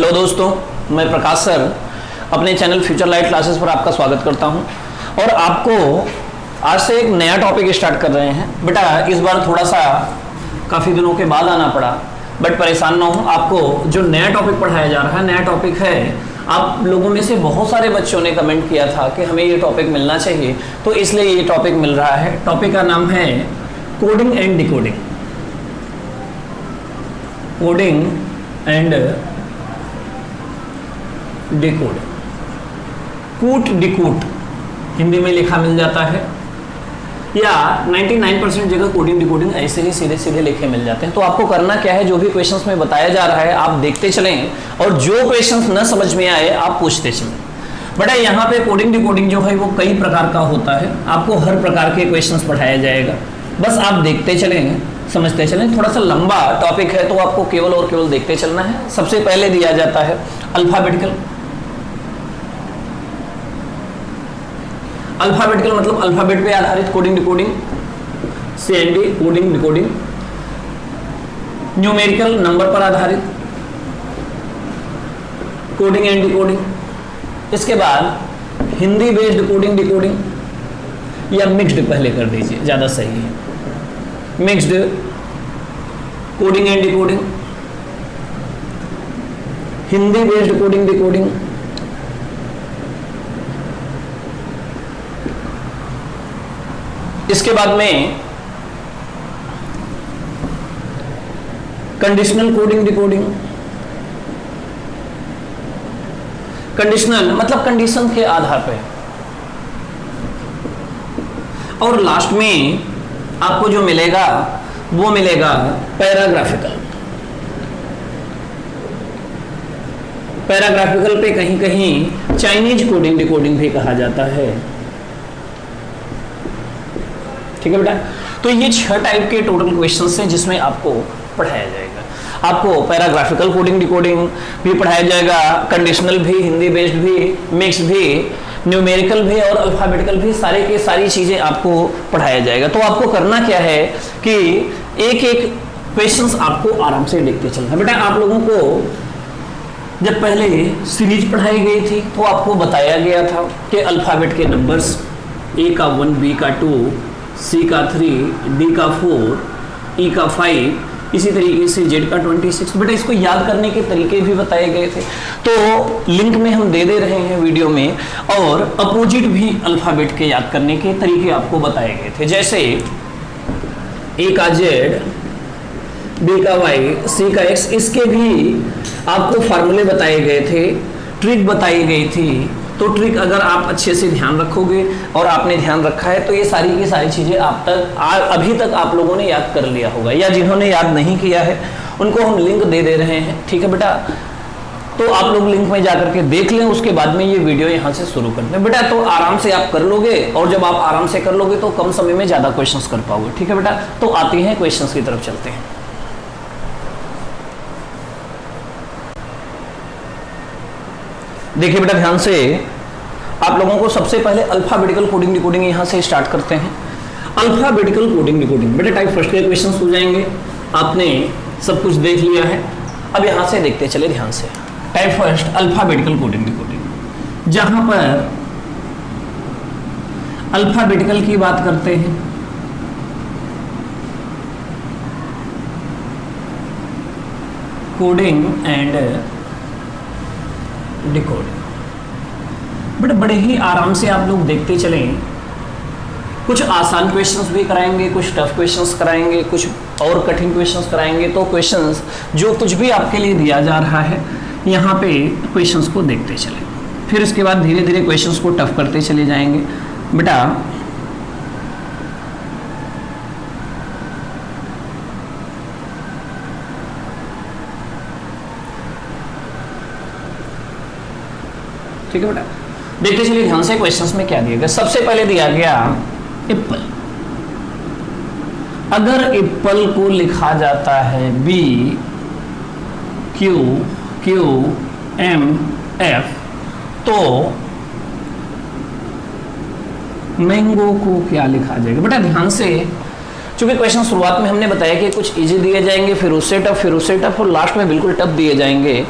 Hello दोस्तों, मैं प्रकाश sir अपने चैनल फ्यूचर लाइट क्लासेस पर आपका स्वागत करता हूं और आपको आज से एक नया टॉपिक स्टार्ट कर रहे हैं। बेटा इस बार थोड़ा सा काफ़ी दिनों के बाद आना पड़ा, बट परेशान ना हो। आपको जो नया टॉपिक पढ़ाया जा रहा है, नया टॉपिक है, आप लोगों में से बहुत सारे बच्चों ने कमेंट किया था कि हमें ये टॉपिक मिलना चाहिए, तो इसलिए ये टॉपिक मिल रहा है। टॉपिक का नाम है coding and decoding. Coding and decode, कूट डिकूट हिंदी में लिखा मिल जाता है, या 99% जगह कोडिंग डिकोडिंग ऐसे ही सीधे सीधे लिखे मिल जाते हैं। तो आपको करना क्या है, जो भी क्वेश्चंस में बताया जा रहा है आप देखते चलें और जो क्वेश्चंस न समझ में आए आप पूछते चलें। बड़ा यहाँ पे कोडिंग डिकोडिंग जो है वो कई प्रकार का होता है, आपको हर प्रकार के क्वेश्चंस पढ़ाया जाएगा, बस आप देखते चलें, समझते चलें। थोड़ा सा लंबा टॉपिक है तो आपको केवल और केवल देखते चलना है। सबसे पहले दिया जाता है अल्फाबेटिकल। अल्फाबेटिकल मतलब अल्फाबेट पे आधारित coding decoding, CND coding decoding. Numerical number पर आधारित कोडिंग एंड डिकोडिंग। इसके बाद हिंदी बेस्ड कोडिंग डिकोडिंग या मिक्स्ड पहले कर दीजिए, ज्यादा सही है। Mixed coding and decoding, Hindi based coding decoding, इसके बाद में कंडीशनल कोडिंग डिकोडिंग। कंडीशनल मतलब कंडीशन के आधार पर। और लास्ट में आपको जो मिलेगा वो मिलेगा पैराग्राफिकल। पैराग्राफिकल पे कहीं कहीं चाइनीज कोडिंग डिकोडिंग भी कहा जाता है। ठीक है बेटा, तो ये 6 टाइप के टोटल क्वेश्चंस हैं जिसमें आपको पढ़ाया जाएगा। आपको पैराग्राफिकल कोडिंग डिकोडिंग भी पढ़ाया जाएगा, कंडीशनल भी, हिंदी बेस्ड भी, मिक्स भी, न्यूमेरिकल भी और अल्फाबेटिकल भी, सारे के सारी चीजें आपको पढ़ाया जाएगा। तो आपको करना क्या है कि एक एक क्वेश्चंस आपको आराम से देखते चलना। बेटा आप लोगों को जब पहले सीरीज पढ़ाई गई थी तो आपको बताया गया था कि अल्फाबेट के नंबर्स A का 1, B का 2, C का 3, D का 4, E का 5, इसी तरीके से Z का 26। बेटा इसको याद करने के तरीके भी बताए गए थे, तो लिंक में हम दे रहे हैं वीडियो में, और अपोजिट भी अल्फाबेट के याद करने के तरीके आपको बताए गए थे। जैसे A का Z, B का Y, C का X, इसके भी आपको फार्मूले बताए गए थे, ट्रिक बताई गई थी। तो ट्रिक अगर आप अच्छे से ध्यान रखोगे और आपने ध्यान रखा है तो ये सारी की सारी चीजें आप तक अभी तक आप लोगों ने याद कर लिया होगा, या जिन्होंने याद नहीं किया है उनको हम लिंक दे रहे हैं। ठीक है बेटा, तो आप लोग लिंक में जाकर के देख लें, उसके बाद में ये वीडियो यहाँ से शुरू कर दें बेटा। तो आराम से आप कर लोगे, और जब आप आराम से कर लोगे तो कम समय में ज्यादा क्वेश्चंस कर पाओगे। ठीक है बेटा, तो आते हैं क्वेश्चंस की तरफ चलते हैं। देखिए बेटा ध्यान से, आप लोगों को सबसे पहले अल्फाबेटिकल कोडिंग डिकोडिंग यहां से स्टार्ट करते हैं। अल्फाबेटिकल कोडिंग डिकोडिंग बेटा टाइप फर्स्ट के क्वेश्चंस हो जाएंगे, आपने सब कुछ देख लिया है। अब यहां से देखते चले ध्यान से। Type first alphabetical coding decoding, जहां पर अल्फाबेटिकल की बात करते हैं, कोडिंग एंड डिकोडिंग। बट बड़े ही आराम से आप लोग देखते चलें, कुछ आसान क्वेश्चंस भी कराएंगे, कुछ टफ क्वेश्चंस कराएंगे, कुछ और कठिन क्वेश्चंस कराएंगे। तो क्वेश्चंस जो कुछ भी आपके लिए दिया जा रहा है यहाँ पे क्वेश्चंस को देखते चलें, फिर उसके बाद धीरे धीरे क्वेश्चंस को टफ करते चले जाएंगे। बेटा ठीक है बेटा, देखते चलिए ध्यान से क्वेश्चंस में क्या दिया गया। सबसे पहले दिया गया एप्पल। अगर एप्पल को लिखा जाता है BQQMF, तो मैंगो को क्या लिखा जाएगा? बेटा ध्यान से, चूंकि क्वेश्चन शुरुआत में हमने बताया कि कुछ इजी दिए जाएंगे, फिर उससे टफ और लास्ट में बिल्कुल टफ दिए जाएंगे,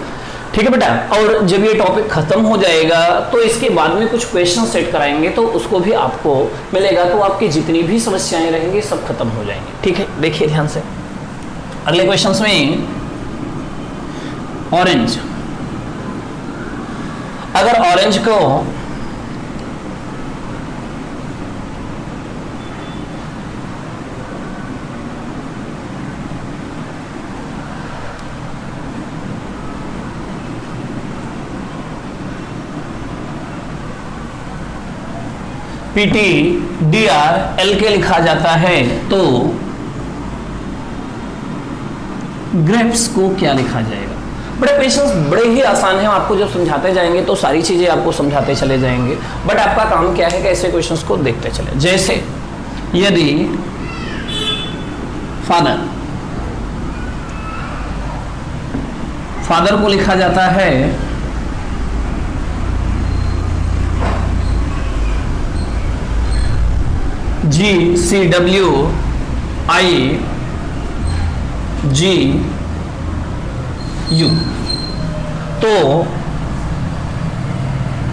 ठीक है बेटा। और जब ये टॉपिक खत्म हो जाएगा तो इसके बाद में कुछ क्वेश्चन सेट कराएंगे, तो उसको भी आपको मिलेगा, तो आपकी जितनी भी समस्याएं रहेंगी सब खत्म हो जाएंगी। ठीक है, देखिए ध्यान से अगले क्वेश्चंस में। ऑरेंज, अगर ऑरेंज को पीटी डी आर एल के लिखा जाता है तो ग्रेप्स को क्या लिखा जाएगा? बड़े क्वेश्चंस बड़े ही आसान हैं, आपको जब समझाते जाएंगे तो सारी चीजें आपको समझाते चले जाएंगे, बट आपका काम क्या है कि ऐसे क्वेश्चंस को देखते चले। जैसे यदि फादर को लिखा जाता है GCWIG, तो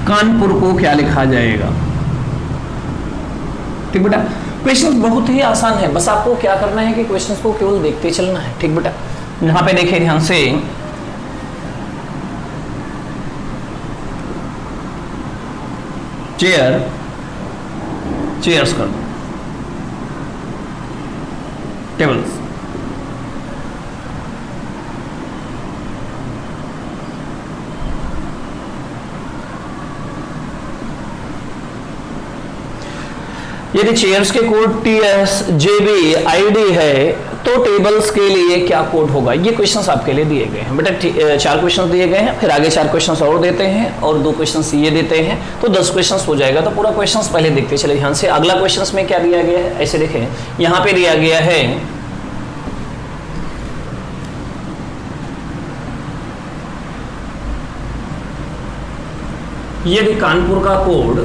कानपुर को क्या लिखा जाएगा? ठीक बेटा, क्वेश्चन बहुत ही आसान है, बस आपको क्या करना है कि क्वेश्चंस को केवल देखते चलना है। ठीक बेटा, यहां पे देखिए ध्यान से, चेयर्स कर दो, टेबल्स, यदि चेयर्स के कोड TSJBID है तो टेबल्स के लिए क्या कोड होगा? ये क्वेश्चंस आपके लिए दिए गए हैं बेटा। 4 क्वेश्चंस दिए गए हैं, फिर आगे 4 क्वेश्चंस और देते हैं और 2 क्वेश्चंस ये देते हैं, तो 10 क्वेश्चंस हो जाएगा। तो पूरा क्वेश्चंस पहले देखते चले ध्यान से। अगला क्वेश्चंस में क्या दिया गया है, ऐसे देखें, यहां पे दिया गया है यदि कानपुर का कोड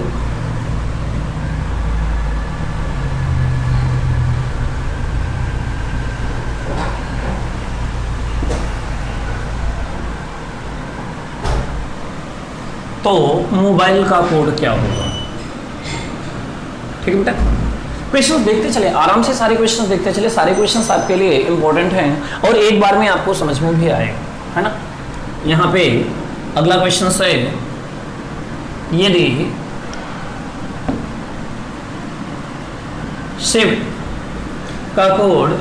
तो मोबाइल का कोड क्या होगा? ठीक है बेटा, क्वेश्चंस देखते चले, आराम से सारे क्वेश्चंस देखते चले, सारे क्वेश्चंस आपके लिए इंपॉर्टेंट हैं और एक बार में आपको समझ में भी आएगा, है ना। यहाँ पे अगला क्वेश्चन है, यदि शिव का कोड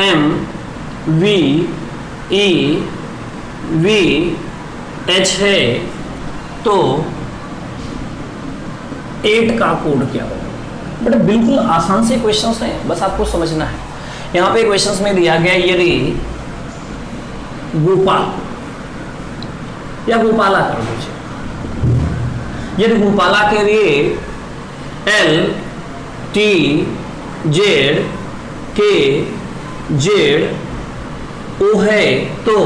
MVEVH है तो 8 का कोड क्या होगा? बट बिल्कुल आसान से क्वेश्चंस हैं, बस आपको समझना है। यहां पे क्वेश्चंस में दिया गया यदि गोपाल या गोपाला कर दीजिए, यदि गोपाला के लिए LTZKZO है तो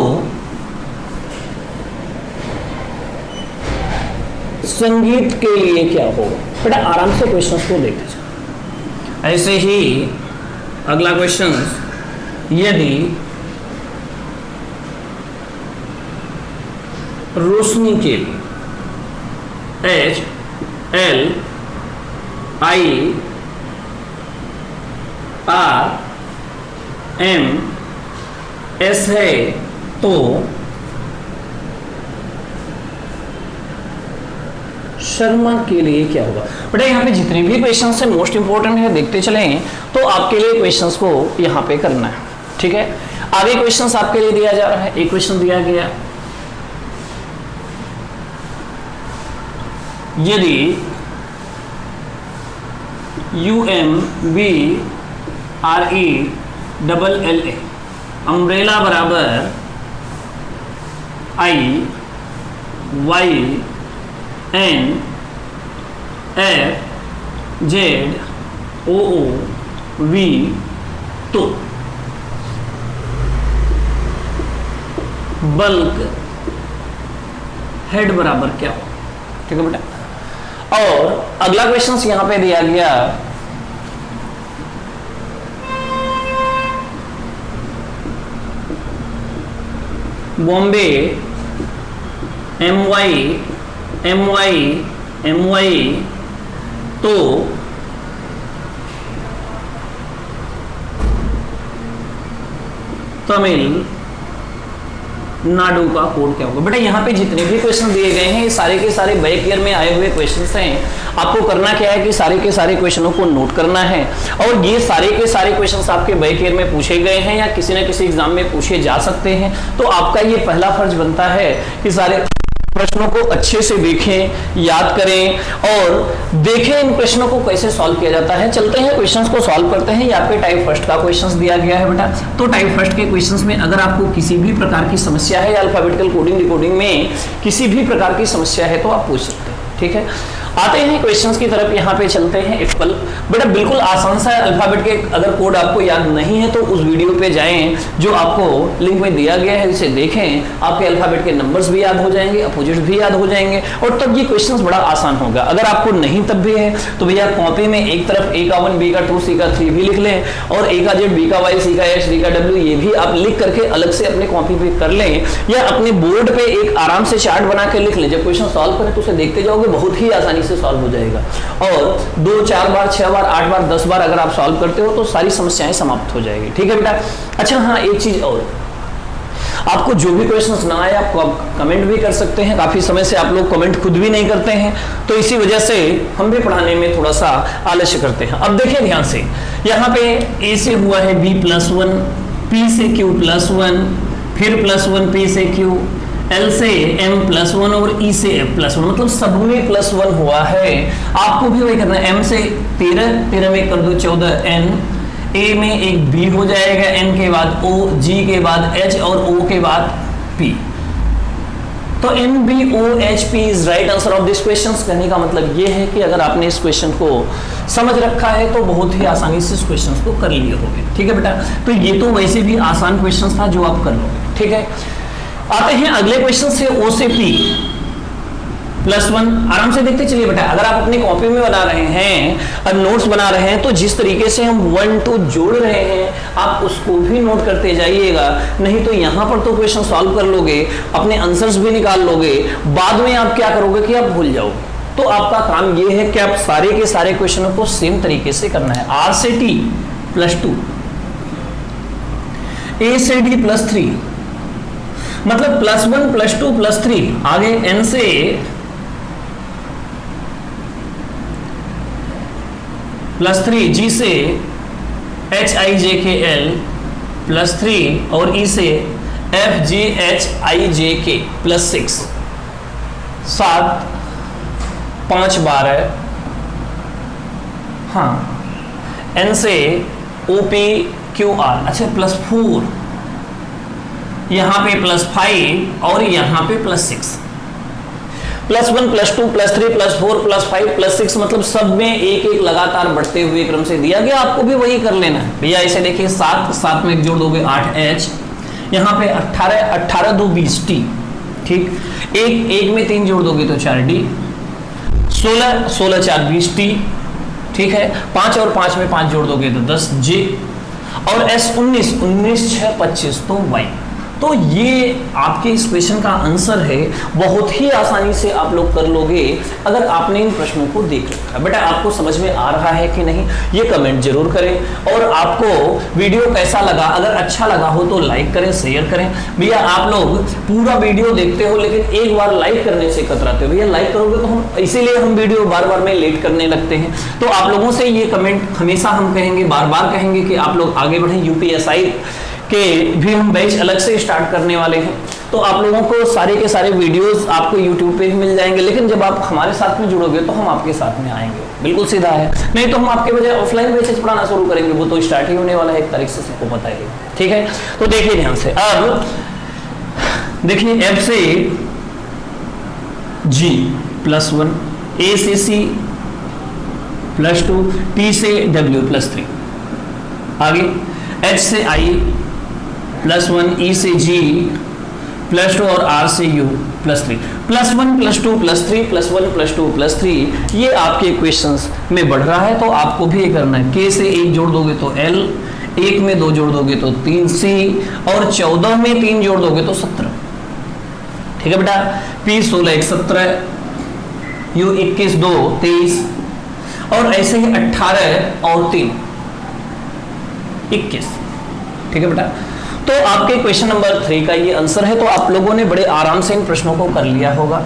संगीत के लिए क्या होगा? बेटा आराम से क्वेश्चंस को देखते जाओ। ऐसे ही अगला क्वेश्चन, यदि रोशनी के लिए HLIRMS है तो शर्मा के लिए क्या होगा? बेटा यहाँ पे जितने भी क्वेश्चंस है मोस्ट इंपोर्टेंट है, देखते चलें तो आपके लिए क्वेश्चंस को यहाँ पे करना है। ठीक है, आगे क्वेश्चंस आपके लिए दिया जा रहा है। एक क्वेश्चन दिया गया, यदि UMBRELLA अम्ब्रेला बराबर IYNFZOOV तो बल्क हेड बराबर क्या हो? ठीक है बेटा, और अगला क्वेश्चन यहां पे दिया गया, बॉम्बे, MY, तो तमिलनाडु का कोड क्या होगा? बेटा यहाँ पे जितने भी क्वेश्चन दिए गए हैं ये सारे के सारे बैक ईयर में आए हुए क्वेश्चंस हैं। आपको करना क्या है कि सारे के सारे क्वेश्चनों को नोट करना है, और ये सारे के सारे क्वेश्चंस आपके बैक ईयर में पूछे गए हैं या किसी न किसी एग्जाम में पूछे जा सकते हैं। तो आपका ये पहला फर्ज बनता है कि सारे प्रश्नों को अच्छे से देखें, याद करें और देखें इन प्रश्नों को कैसे सॉल्व किया जाता है। चलते हैं क्वेश्चंस को सॉल्व करते हैं। यहाँ पे टाइप फर्स्ट का क्वेश्चंस दिया गया है बेटा। तो टाइप फर्स्ट के क्वेश्चंस में अगर आपको किसी भी प्रकार की समस्या है या अल्फाबेटिकल कोडिंग डिकोडिंग में किसी भी प्रकार की समस्या है तो आप पूछ सकते हैं। ठीक है, आते हैं क्वेश्चंस की तरफ। यहाँ पे चलते हैं एप्पल। बेटा बिल्कुल आसान सा है, अल्फाबेट के अगर कोड आपको याद नहीं है तो उस वीडियो पे जाएं जो आपको लिंक में दिया गया है, इसे देखें। आपके अल्फाबेट के नंबर्स भी याद हो जाएंगे, अपोजिट भी याद हो जाएंगे और तब ये क्वेश्चंस बड़ा आसान होगा। अगर आपको नहीं तब भी है तो भैया कॉपी में एक तरफ A का 1, B का 2, C का 3 भी लिख लें और A का Z, B का Y, C का H, D का W ये भी आप लिख करके अलग से अपने कॉपी पे कर लें या अपने बोर्ड पे एक आराम से चार्ट बना के लिख लें। जब क्वेश्चन सॉल्व करें तो उसे देखते जाओगे, बहुत ही आसानी से सॉल्व हो जाएगा। और 2, 4 बार, 6 बार, 8 बार, 10 बार अगर आप सॉल्व करते हो तो सारी समस्याएं समाप्त हो जाएगी। ठीक है बेटा। अच्छा हाँ, एक चीज और, आपको जो भी क्वेश्चंस ना आए आप कमेंट भी कर सकते हैं। काफी समय से आप लोग कमेंट खुद भी नहीं करते हैं तो इसी वजह से हम भी पढ़ाने में थोड़ा सा आलस्य करते हैं। अब देखिए ध्यान से, यहाँ पे A से हुआ है B+1, P से Q+1, फिर +1 P से Q, L से M+1 और E से F+1, मतलब सब में +1 हुआ है। आपको भी वही करना है। M से 13 में कर दो 14 N, A में एक B हो जाएगा, N के बाद O, G के बाद H और O के बाद P। तो NBOHP is right answer of this question. कहने का मतलब ये है कि अगर आपने इस क्वेश्चन को समझ रखा है तो बहुत ही आसानी से इस क्वेश्चन को कर लिए होगे। ठीक है बेटा, तो ये तो वैसे भी आसान क्वेश्चन था जो आप कर लोगे। ठीक है, आते हैं अगले क्वेश्चन से। O से P +1 आराम से देखते चलिए बेटा। अगर आप अपनी कॉपी में बना रहे हैं और नोट्स बना रहे हैं तो जिस तरीके से हम 1, 2 जोड़ रहे हैं आप उसको भी नोट करते जाइएगा, नहीं तो यहां पर तो क्वेश्चन सॉल्व कर लोगे, अपने आंसर्स भी निकाल लोगे, बाद में आप क्या करोगे कि आप भूल जाओगे। तो आपका काम यह है कि आप सारे के सारे क्वेश्चनों को सेम तरीके से करना है। R से T +2, A से D +3, मतलब +1 +2 +3। आगे N से +3, G से HIJKL +3 और E से FGHIJK +6, 7, 5, 12। हाँ, N से OPQR, अच्छा +4, यहां पे +5 और यहां पे +6। +1 +2 +3 +4 +5 +6, मतलब सब में एक एक लगातार बढ़ते हुए क्रम से दिया गया। आपको भी वही कर लेना है भैया। इसे देखिए 7 में एक जोड़ दोगे 8H, यहाँ पे 18 2 20 T। ठीक, एक में 3 जोड़ दोगे तो 4D, 16 4 20 T। ठीक है, 5 और 5 में 5 जोड़ दोगे तो 10 J और S 19 6 25 तो Y। तो ये आपके इस क्वेश्चन का आंसर है। बहुत ही आसानी से आप लोग कर लोगे अगर आपने इन प्रश्नों को देख रखा। बेटा आपको समझ में आ रहा है कि नहीं ये कमेंट जरूर करें। और आपको वीडियो कैसा लगा, अगर अच्छा लगा हो तो लाइक करें, शेयर करें। भैया आप लोग पूरा वीडियो देखते हो लेकिन एक बार लाइक करने से कतराते हो। भैया लाइक करोगे तो हम, इसीलिए हम वीडियो बार बार में लेट करने लगते हैं। तो आप लोगों से ये कमेंट हमेशा हम कहेंगे, बार बार कहेंगे कि आप लोग आगे बढ़ें। UPSI के भी हम बैच अलग से स्टार्ट करने वाले हैं, तो आप लोगों को सारे के सारे वीडियोस आपको YouTube पे भी मिल जाएंगे। लेकिन जब आप हमारे साथ में जुड़ोगे तो हम आपके साथ में आएंगे, बिल्कुल सीधा है। नहीं तो हम आपके बजाय ऑफलाइन बैचेस पढ़ाना शुरू करेंगे, वो तो स्टार्ट ही होने वाला है 1 तारीख से, सबको पता है। ठीक है, तो देखिए ध्यान से। अब देखिए F से G +1, A से C +2, T से W +3, आगे H से I +1, E से G +2 और R से U +3। +1 +2 +3 +1 +2 +3 ये आपके क्वेश्चंस में बढ़ रहा है, तो आपको भी ये करना है। K से 1 जोड़ दोगे तो L, 1 में 2 जोड़ दोगे तो 3 C और 14 में 3 जोड़ दोगे तो 17। ठीक है बेटा, P 16 1 17, U 21 2 23, और ऐसे ही 18 और 3 21। ठीक है बेटा, तो आपके क्वेश्चन नंबर 3 का ये आंसर है। तो आप लोगों ने बड़े आराम से इन प्रश्नों को कर लिया होगा।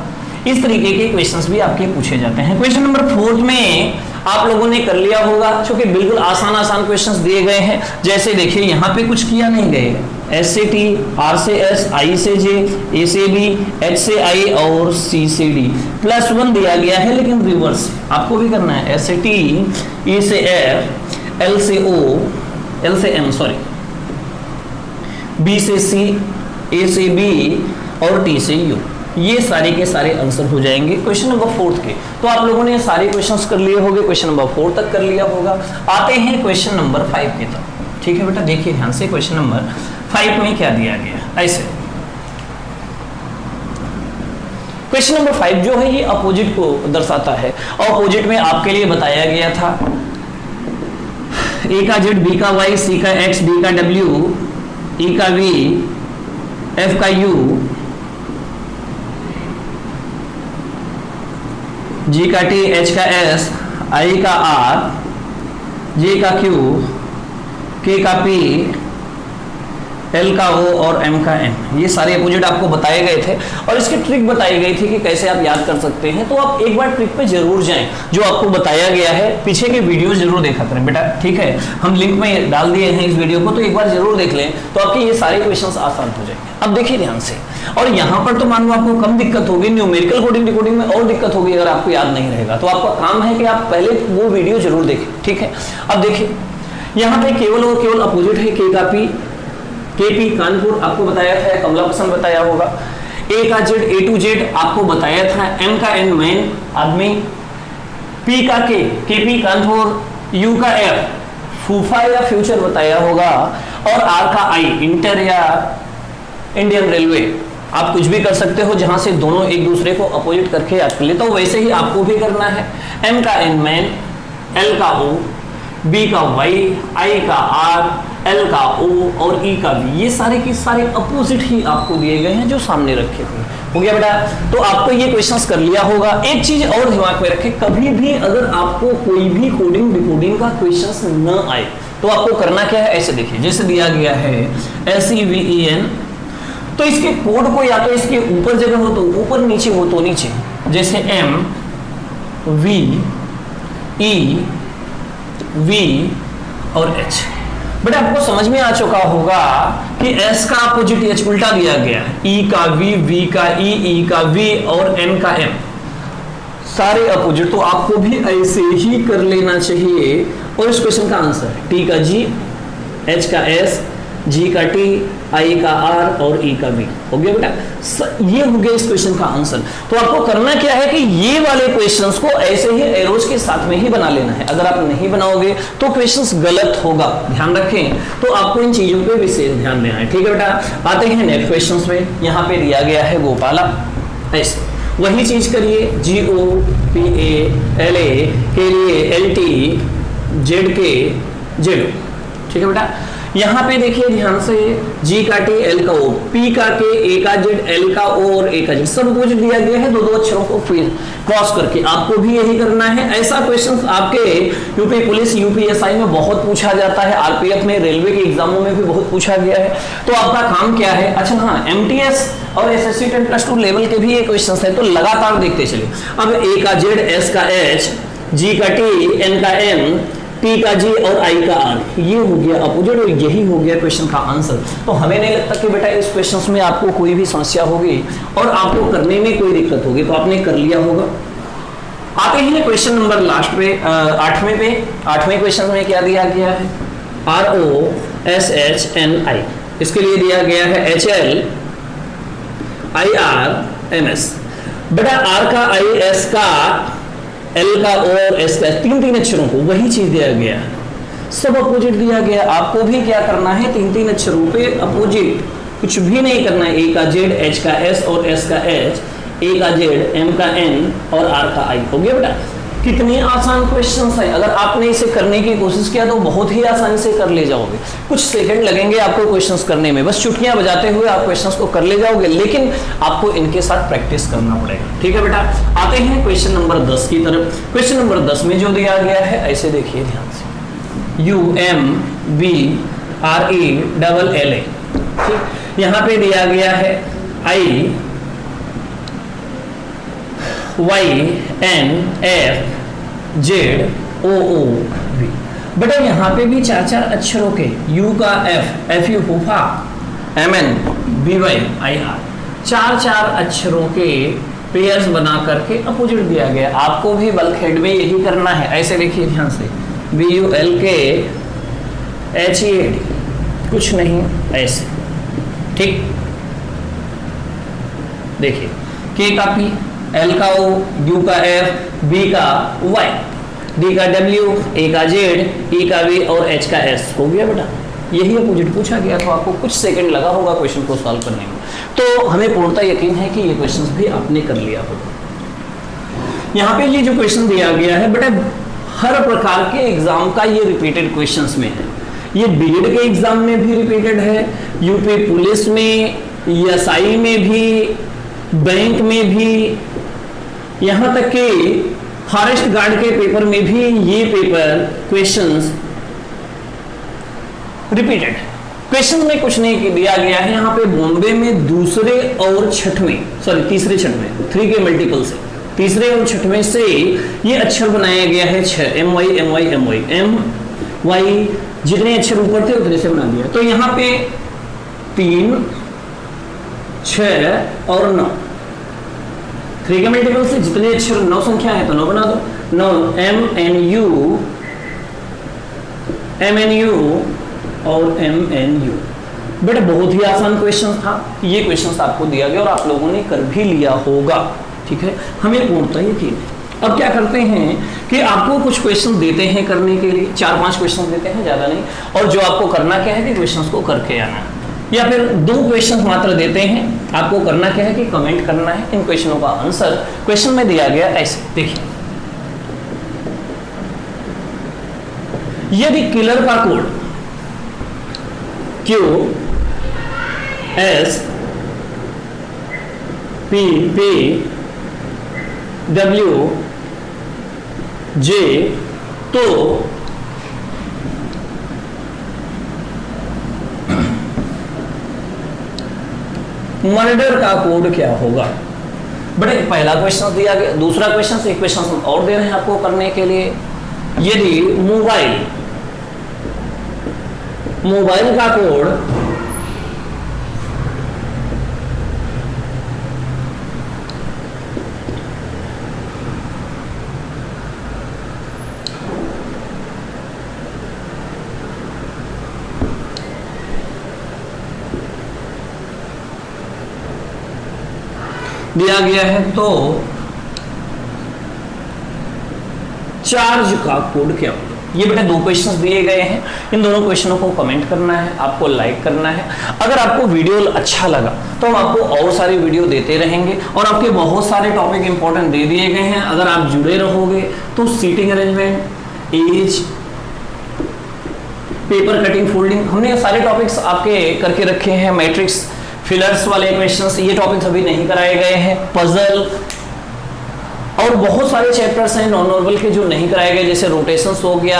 इस तरीके के क्वेश्चंस भी आपके पूछे जाते हैं। क्वेश्चन नंबर 4 में आप लोगों ने कर लिया होगा, क्योंकि बिल्कुल आसान क्वेश्चंस दिए गए हैं। जैसे देखिए यहाँ पे कुछ किया नहीं गया, S से T, R से S, I से J, A से B, H से I और C से D, +1 दिया गया है लेकिन रिवर्स आपको भी करना है। S से T, E से F, L से O, L से M सॉरी, B से C, A से B और T से U। ये सारे के सारे आंसर हो जाएंगे क्वेश्चन नंबर 4 के। तो आप लोगों ने सारे क्वेश्चंस कर लिए होंगे, क्वेश्चन नंबर 4 तक कर लिया होगा। आते हैं क्वेश्चन नंबर 5 की तरफ। ठीक है बेटा, देखिए ध्यान से क्वेश्चन नंबर 5 में क्या दिया गया। ऐसे क्वेश्चन नंबर 5 जो है ये अपोजिट को दर्शाता है। अपोजिट में आपके लिए बताया गया था A का Z, B का Y, C का X, D का W, E का V, F का U, G का T, H का S, I का R, J का Q, K का P, L का O और M का N। ये सारे अपोजिट आपको बताए गए थे और इसकी ट्रिक बताई गई थी कि कैसे आप याद कर सकते हैं। तो आप एक बार ट्रिक पे जरूर जाएं, जो आपको बताया गया है। पीछे के वीडियो जरूर देखा करें बेटा, ठीक है। हम लिंक में डाल दिए हैं इस वीडियो को, तो एक बार जरूर देख लें, तो आपके ये सारे क्वेश्चंस आसान हो जाएंगे। अब देखिए ध्यान से, और यहाँ पर तो मान लो आपको कम दिक्कत होगी, न्यूमेरिकल कोडिंग डिकोडिंग में और दिक्कत होगी अगर आपको याद नहीं रहेगा। तो आपका काम है कि आप पहले वो वीडियो जरूर देखें, ठीक है। अब देखिए यहाँ पे केवल और केवल अपोजिट है। K का P, KP कानपुर आपको बताया था, कमला पसंद बताया होगा। A का Z, A to Z आपको बताया था, M का N मैन आदमी, P का K, KP कानपुर, U का F फूफा या फ्यूचर बताया होगा, और R का I इंटर या इंडियन रेलवे। आप कुछ भी कर सकते हो जहां से दोनों एक दूसरे को अपोजिट करके याद कर ले, तो वैसे ही आपको भी करना है। M का N मैन, L का O, B का Y, I का R, L का O और E का V, ये सारे के सारे अपोजिट ही आपको दिए गए हैं जो सामने रखे हुए। हो गया बेटा, तो आपको ये क्वेश्चंस कर लिया होगा। एक चीज और दिमाग में रखें, कभी भी अगर आपको कोई भी कोडिंग डिकोडिंग का क्वेश्चंस न आए तो आपको करना क्या है। ऐसे देखिए, जैसे दिया गया है SEVEN, तो इसके कोड को या तो इसके ऊपर जगह हो तो ऊपर, नीचे हो तो नीचे। जैसे M, V, E, V और H। बेटा आपको समझ में आ चुका होगा कि S का अपोजिट H उल्टा दिया गया है। E का V, V का E, E का V और M का M, सारे अपोजिट। तो आपको भी ऐसे ही कर लेना चाहिए। और इस क्वेश्चन का आंसर है T का G, H का S, G का T, I का R और E का V। हो गया बेटा, ये हो गया इस क्वेश्चन का आंसर। तो आपको करना क्या है कि ये वाले क्वेश्चंस को ऐसे ही एरोज के साथ में ही बना लेना है। अगर आप नहीं बनाओगे तो क्वेश्चंस गलत होगा, ध्यान रखें। तो आपको इन चीजों पे विशेष ध्यान देना है, ठीक है बेटा। आते हैं नेक्स्ट क्वेश्चंस में। यहाँ पे दिया गया है गोपाला, ऐसे वही चीज करिए। GOPALA के लिए LT ZK ZO, ठीक है बेटा। यहाँ पे देखिए ध्यान से, G का T, L का O, P का K, A का Z, L का O और A का Z, सब अपोजिट दिया गया है। दो अक्षरों को क्रॉस करके आपको भी यही करना है। ऐसा क्वेश्चन आपके यूपी पुलिस, UPSI में बहुत पूछा जाता है, RPF में, रेलवे के एग्जामों में भी बहुत पूछा गया है। तो आपका काम क्या है। अच्छा हाँ, MTS और SSC 10+2 लेवल के भी ये क्वेश्चन है, तो लगातार देखते चलिए। अब A का Z, S का H, G का T, N का N, P का G और I का R, ये हो गया अपोजिट और यही हो गया क्वेश्चन का आंसर। तो हमें नहीं लगता कि बेटा इस क्वेश्चन में आपको कोई भी समस्या होगी और आपको करने में कोई दिक्कत होगी, तो आपने कर लिया होगा। आते हैं क्वेश्चन नंबर लास्ट पे, 8वें पे। 8वें क्वेश्चन में क्या दिया गया है, ROSHNI, इसके लिए दिया गया है HL IRMS। बेटा R का I, S का, L का O और S का, तीन अक्षरों को वही चीज दिया गया है, सब अपोजिट दिया गया। आपको भी क्या करना है, तीन अक्षरों पे अपोजिट, कुछ भी नहीं करना है। A का Z, H का S और S का H, A का Z, M का N और R का I। हो गया बेटा। कितनी आसान क्वेश्चंस है, अगर आपने इसे करने की कोशिश किया तो बहुत ही आसानी से कर ले जाओगे। कुछ सेकंड लगेंगे आपको क्वेश्चंस करने में, बस चुटकियां बजाते हुए आप क्वेश्चंस को कर ले जाओगे, लेकिन आपको इनके साथ प्रैक्टिस करना पड़ेगा। ठीक है बेटा, आते हैं क्वेश्चन नंबर 10 की तरफ। क्वेश्चन नंबर 10 में जो दिया गया है ऐसे देखिए ध्यान से, UMBRELLA, ठीक, यहां पे दिया गया है IYNFZOOB। बेटा यहाँ पे भी 4 अक्षरों के U का F, FU फूफा, MN BYIR, 4 अक्षरों के पेयर्स बना करके अपोजिट दिया गया। आपको भी बल्क हेड में यही करना है। ऐसे देखिए ध्यान से, BULKHEAD, कुछ नहीं ऐसे, ठीक। देखिए K का P, L का O, U का F, B का Y, D का W, A का Z, E का V और H का S। हो गया बेटा, यही अपोजिट पूछा गया था। आपको कुछ सेकंड लगा होगा क्वेश्चन को सॉल्व करने में, तो हमें पूर्णतः यकीन है कि ये क्वेश्चन भी आपने कर लिया होगा। यहाँ पे ये जो क्वेश्चन दिया गया है बेटा, हर प्रकार के एग्जाम का ये रिपीटेड क्वेश्चंस में है। ये बीएड के एग्जाम में भी रिपीटेड है, यूपी पुलिस में, एसआई में भी, बैंक में भी, यहां तक कि फॉरेस्ट गार्ड के पेपर में भी ये पेपर क्वेश्चंस रिपीटेड है। क्वेश्चन में कुछ नहीं दिया गया है। यहाँ पे बॉम्बे में दूसरे और छठवें, सॉरी तीसरे छठवें, 3 के मल्टीपल से तीसरे और छठवें से ये अक्षर बनाया गया है 6, MY MY MY MY, जितने अक्षर ऊपर थे उतने से बना दिया। तो यहाँ पे 3, 6 और 9, 3 के मल्टीपल से जितने अक्षर 9 संख्या है तो 9 बना दो। 9 MNU और MNU। बेटा बहुत ही आसान क्वेश्चन था। ये क्वेश्चन आपको दिया गया और आप लोगों ने कर भी लिया होगा। ठीक है, हमें पूर्णतः यकीन है। अब क्या करते हैं कि आपको कुछ क्वेश्चन देते हैं करने के लिए, 4-5 क्वेश्चन देते हैं, ज्यादा नहीं, और जो आपको करना क्या है कि क्वेश्चंस को करके आना, या फिर 2 क्वेश्चन मात्र देते हैं। आपको करना क्या है कि कमेंट करना है इन क्वेश्चनों का आंसर। क्वेश्चन में दिया गया ऐसे, देखिए, यदि किलर का कोड QSPPWJ तो मर्डर का कोड क्या होगा? बड़े पहला क्वेश्चन दिया गया, दूसरा क्वेश्चन, एक क्वेश्चन और दे रहे हैं आपको करने के लिए। यदि मोबाइल का कोड दिया गया है तो चार्ज का कोड क्या होगा? ये बेटा 2 क्वेश्चंस दिए गए हैं। इन दोनों क्वेश्चनों को कमेंट करना है, आपको लाइक करना है। अगर आपको वीडियो अच्छा लगा तो हम आपको और सारी वीडियो देते रहेंगे और आपके बहुत सारे टॉपिक इंपॉर्टेंट दे दिए गए हैं। अगर आप जुड़े रहोगे तो seating arrangement, age, paper cutting, folding, हमने सारे टॉपिक्स आपके करके रखे हैं। मैट्रिक्स, फिलर्स वाले क्वेश्चंस, ये टॉपिक्स अभी नहीं कराए गए हैं। पजल और बहुत सारे चैप्टर्स हैं नॉन नॉर्मल के जो नहीं कराए गए, जैसे रोटेशंस हो गया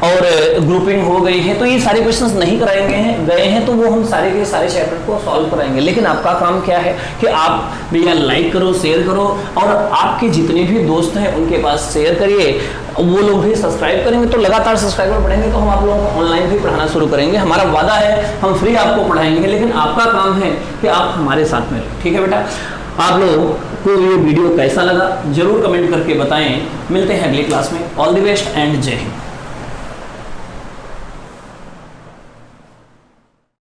और ग्रुपिंग हो गई है। तो ये सारे क्वेश्चंस नहीं कराए गए हैं तो वो हम सारे के सारे चैप्टर को सॉल्व कराएंगे। लेकिन आपका काम क्या है कि आप भैया लाइक करो, शेयर करो और आपके जितने भी दोस्त हैं उनके पास शेयर करिए। वो लोग भी सब्सक्राइब करेंगे तो लगातार सब्सक्राइबर बढ़ेंगे तो हम आप लोगों को ऑनलाइन भी पढ़ाना शुरू करेंगे। हमारा वादा है, हम फ्री आपको पढ़ाएंगे, लेकिन आपका काम है कि आप हमारे साथ में रहो। ठीक है बेटा, आप लोगों को ये वीडियो कैसा लगा जरूर कमेंट करके बताएं। मिलते हैं अगली क्लास में। ऑल द बेस्ट एंड जय हिंद।